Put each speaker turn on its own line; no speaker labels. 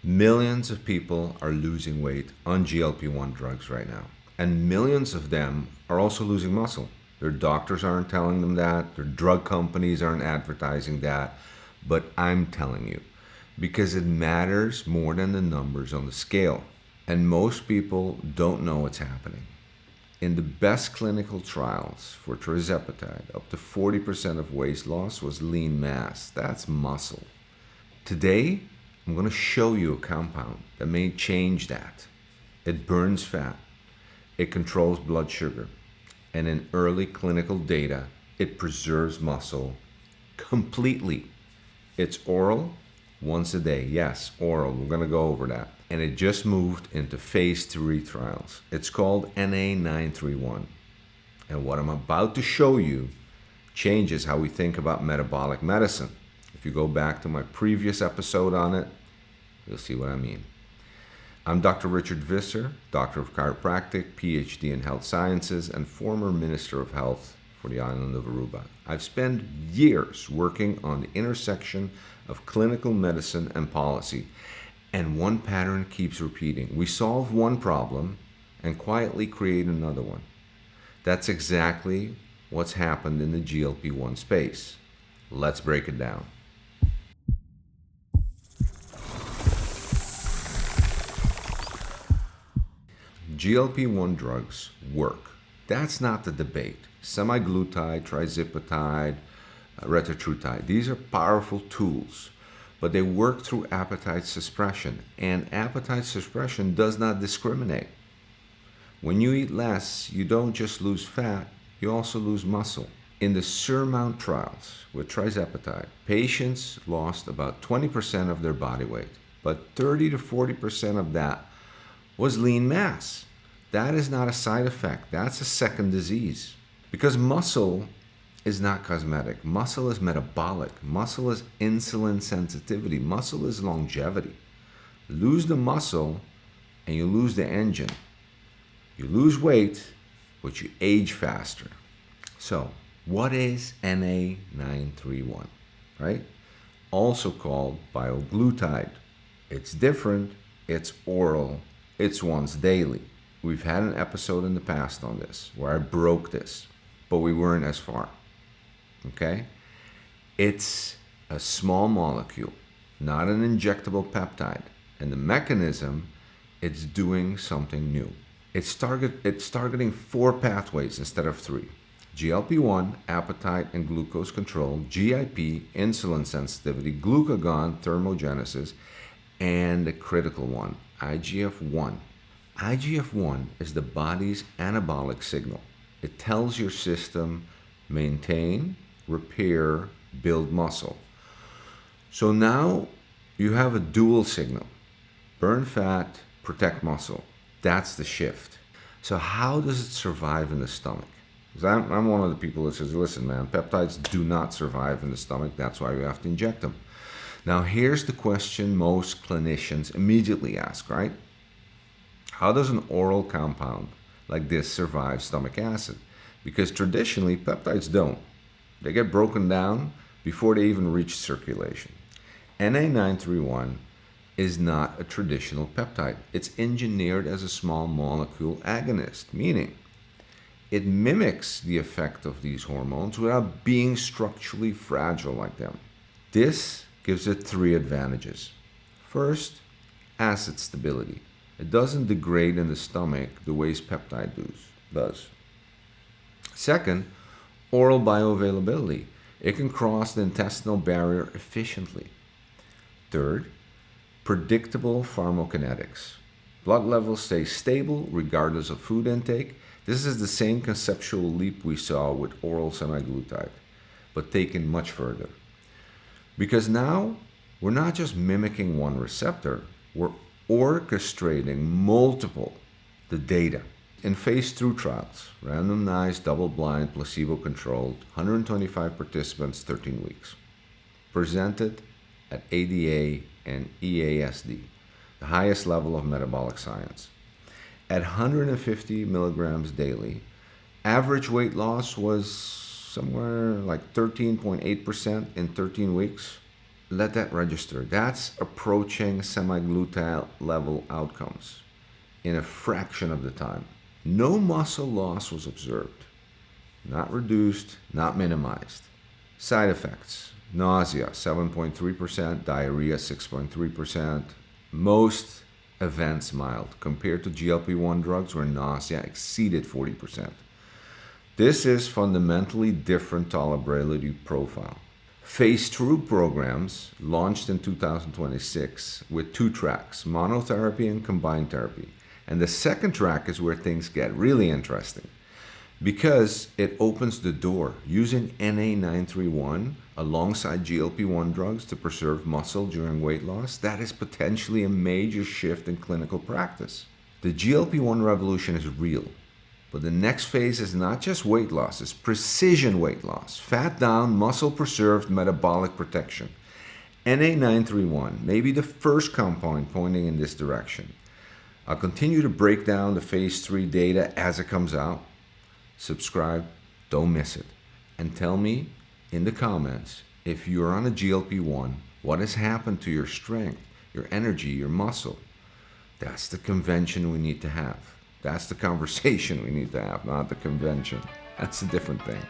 Millions of people are losing weight on GLP-1 drugs right now. And millions of them are also losing muscle. Their doctors aren't telling them that. Their drug companies aren't advertising that. But I'm telling you, because it matters more than the numbers on the scale. And most people don't know what's happening. In the best clinical trials for tirzepatide, up to 40% of weight loss was lean mass. That's muscle. Today, I'm going to show you a compound that may change that. It burns fat. It controls blood sugar. And in early clinical data, it preserves muscle completely. It's oral, once a day. Yes, oral. We're going to go over that. And it just moved into phase 3 trials. It's called NA-931. And what I'm about to show you changes how we think about metabolic medicine. If you go back to my previous episode on it, you'll see what I mean. I'm Dr. Richard Visser, Doctor of Chiropractic, PhD in Health Sciences, and former Minister of Health for the island of Aruba. I've spent years working on the intersection of clinical medicine and policy, and one pattern keeps repeating. We solve one problem and quietly create another one. That's exactly what's happened in the GLP-1 space. Let's break it down. GLP-1 drugs work. That's not the debate. Semaglutide, tirzepatide, retatrutide, these are powerful tools, but they work through appetite suppression, and appetite suppression does not discriminate. When you eat less, you don't just lose fat, you also lose muscle. In the SURMOUNT trials with tirzepatide, patients lost about 20% of their body weight, but 30 to 40% of that was lean mass. That is not a side effect. That's a second disease. Because muscle is not cosmetic. Muscle is metabolic. Muscle is insulin sensitivity. Muscle is longevity. Lose the muscle and you lose the engine. You lose weight, but you age faster. So, what is NA-931, right? Also called bioglutide. It's different. It's oral. It's once daily. We've had an episode in the past on this where I broke this, but we weren't as far. Okay? It's a small molecule, not an injectable peptide. And the mechanism, it's doing something new. It's targeting 4 pathways instead of 3. GLP-1, appetite and glucose control, GIP, insulin sensitivity, glucagon, thermogenesis, and the critical one, IGF-1. IGF-1 is the body's anabolic signal. It tells your system, maintain, repair, build muscle. So now you have a dual signal. Burn fat, protect muscle. That's the shift. So how does it survive in the stomach? Because I'm one of the people that says, listen, man, peptides do not survive in the stomach. That's why we have to inject them. Now, here's the question most clinicians immediately ask, right? How does an oral compound like this survive stomach acid? Because traditionally, peptides don't. They get broken down before they even reach circulation. NA-931 is not a traditional peptide. It's engineered as a small molecule agonist, meaning it mimics the effect of these hormones without being structurally fragile like them. This gives it 3 advantages. First, acid stability. It doesn't degrade in the stomach the way peptide does. Second, oral bioavailability. It can cross the intestinal barrier efficiently. Third, predictable pharmacokinetics. Blood levels stay stable regardless of food intake. This is the same conceptual leap we saw with oral semaglutide, but taken much further. Because now we're not just mimicking one receptor, we're orchestrating multiple. The data in phase 2 trials, randomized, double-blind, placebo-controlled, 125 participants, 13 weeks, presented at ADA and EASD, the highest level of metabolic science. At 150 milligrams daily, average weight loss was somewhere like 13.8% in 13 weeks. let that register. That's approaching semaglutide level outcomes in a fraction of the time. No muscle loss was observed. Not reduced, not minimized. Side effects: nausea 7.3%, diarrhea 6.3%. Most events mild compared to GLP-1 drugs where nausea exceeded 40%. This is fundamentally different tolerability profile. Phase 2 programs launched in 2026 with 2 tracks, monotherapy and combined therapy. And the second track is where things get really interesting because it opens the door using NA-931 alongside GLP-1 drugs to preserve muscle during weight loss. That is potentially a major shift in clinical practice. The GLP-1 revolution is real. But the next phase is not just weight loss, it's precision weight loss. Fat down, muscle preserved, metabolic protection. NA-931 may be the first compound pointing in this direction. I'll continue to break down the phase 3 data as it comes out. Subscribe, don't miss it. And tell me in the comments, if you're on a GLP-1, what has happened to your strength, your energy, your muscle? That's the convention we need to have. That's the conversation we need to have, not the convention. That's a different thing.